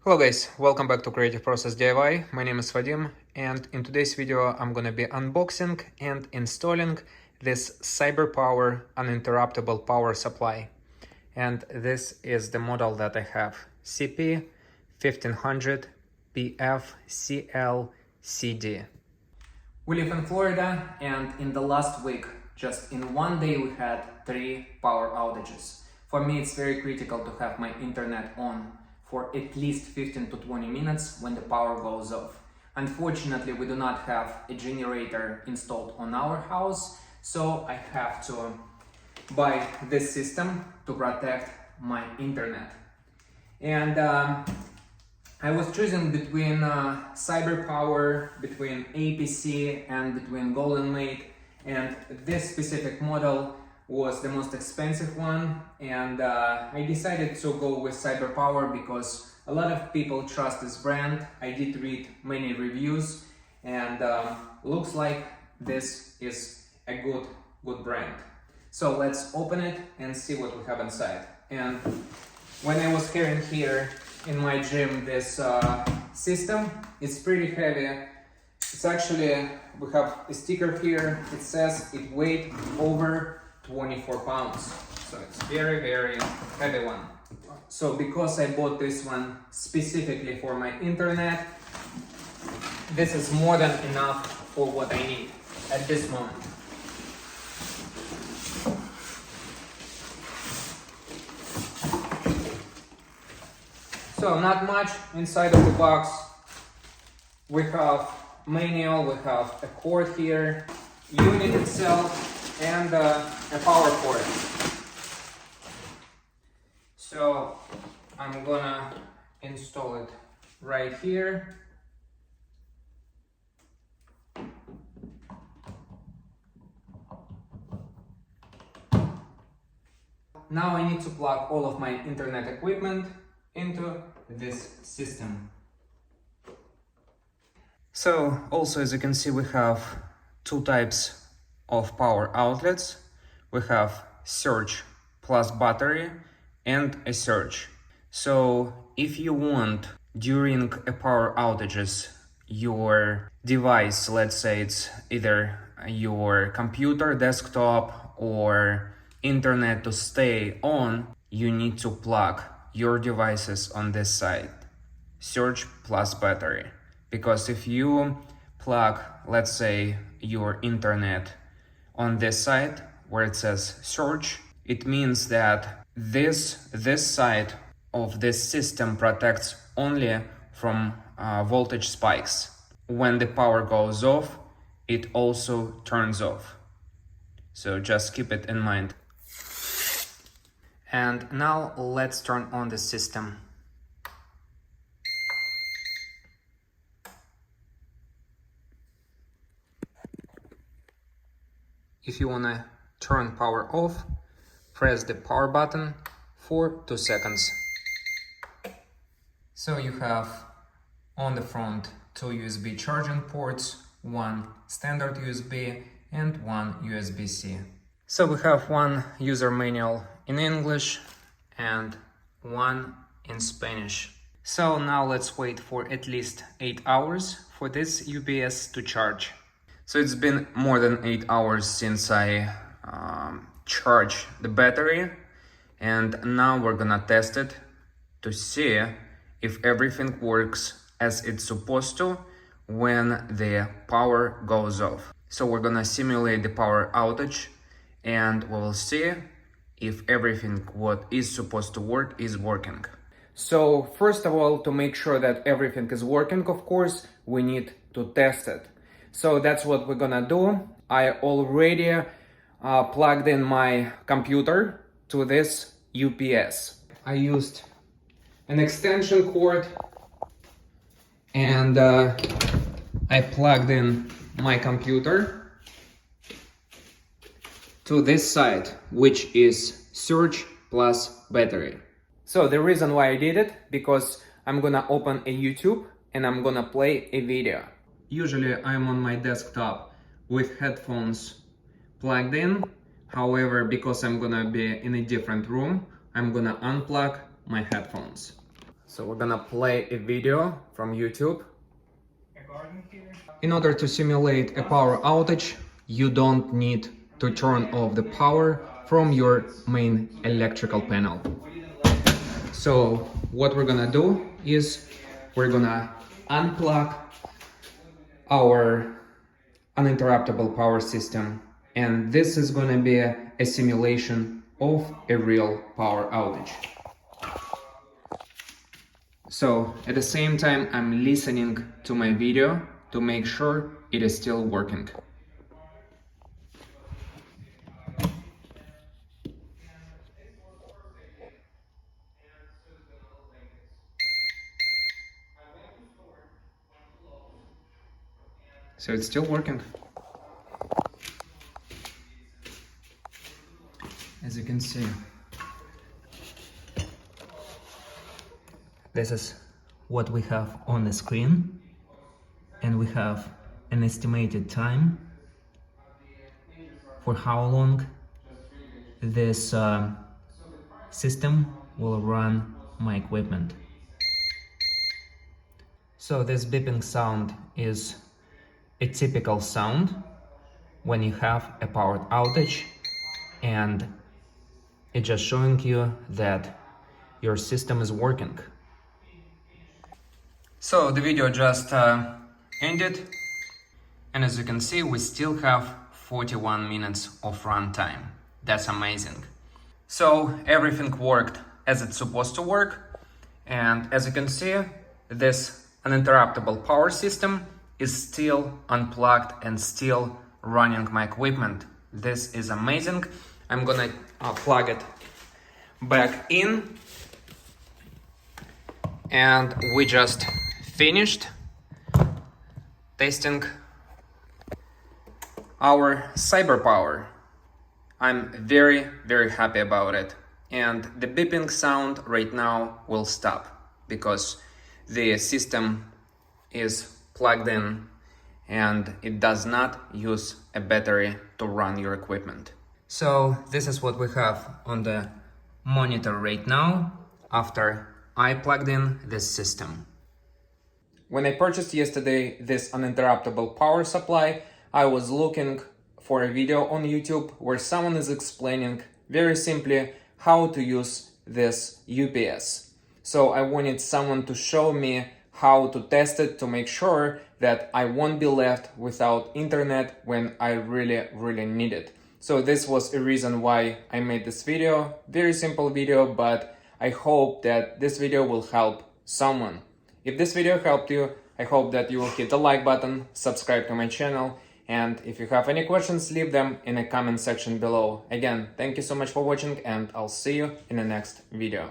Hello guys, welcome back to Creative Process DIY. My name is Vadim, and in today's video I'm gonna be unboxing and installing this CyberPower uninterruptible power supply. And this is the model that I have, CP1500PFCLCD. We live in Florida, and in the last week, just in one day, we had 3 power outages. For me, it's very critical to have my internet on for at least 15 to 20 minutes when the power goes off. Unfortunately, we do not have a generator installed on our house, so I have to buy this system to protect my internet. And I was choosing between CyberPower, between APC, and between Golden Mate, and this specific model was the most expensive one, and I decided to go with CyberPower because a lot of people trust this brand. I did read many reviews, and looks like this is a good brand. So let's open it and see what we have inside. And when I was carrying here in my gym this system, it's pretty heavy. It's actually, we have a sticker here, it says it weighs over 24 pounds, so it's very heavy one. So because I bought this one specifically for my internet, this is more than enough for what I need at this moment. So not much inside of the box. We have manual, we have a cord here, unit itself, and a power cord. So I'm gonna install it right here. Now I need to plug all of my internet equipment into this system. So also, as you can see, we have 2 types of power outlets. We have surge plus battery and a surge. So if you want during a power outages your device, let's say it's either your computer, desktop, or internet to stay on, you need to plug your devices on this side, surge plus battery. Because if you plug, let's say, your internet on this side where it says surge, it means that this side of this system protects only from voltage spikes. When the power goes off, it also turns off. So just keep it in mind. And now let's turn on the system. If you want to turn power off, press the power button for 2 seconds. So you have on the front 2 USB charging ports, 1 standard USB and 1 USB-C. So we have 1 user manual in English and 1 in Spanish. So now let's wait for at least 8 hours for this UPS to charge. So it's been more than 8 hours since I charged the battery, and now we're gonna test it to see if everything works as it's supposed to when the power goes off. So we're gonna simulate the power outage, and we'll see if everything what is supposed to work is working. So first of all, to make sure that everything is working, of course, we need to test it. So that's what we're gonna do. I already plugged in my computer to this UPS. I used an extension cord, and I plugged in my computer to this side, which is surge plus battery. So the reason why I did it, because I'm gonna open a YouTube and I'm gonna play a video. Usually I'm on my desktop with headphones plugged in. However, because I'm gonna be in a different room, I'm gonna unplug my headphones. So we're gonna play a video from YouTube. In order to simulate a power outage, you don't need to turn off the power from your main electrical panel. So what we're gonna do is we're gonna unplug our uninterruptible power system, and this is gonna be a simulation of a real power outage. So at the same time, I'm listening to my video to make sure it is still working. So it's still working. As you can see, this is what we have on the screen, and we have an estimated time for how long this system will run my equipment. So this beeping sound is a typical sound when you have a powered outage, and it's just showing you that your system is working. So the video just ended, and as you can see, we still have 41 minutes of runtime. That's amazing. So everything worked as it's supposed to work, and as you can see, this uninterruptible power system is still unplugged and still running my equipment. This is amazing. I'm gonna plug it back in, and we just finished testing our CyberPower. I'm very happy about it, and the beeping sound right now will stop because the system is plugged in and it does not use a battery to run your equipment. So this is what we have on the monitor right now after I plugged in this system. When I purchased yesterday this uninterruptible power supply, I was looking for a video on YouTube where someone is explaining very simply how to use this UPS. So I wanted someone to show me how to test it to make sure that I won't be left without internet when I really need it. So this was a reason why I made this video. Very simple video, but I hope that this video will help someone. If this video helped you, I hope that you will hit the like button, subscribe to my channel, and if you have any questions, leave them in the comment section below. Again, thank you so much for watching, and I'll see you in the next video.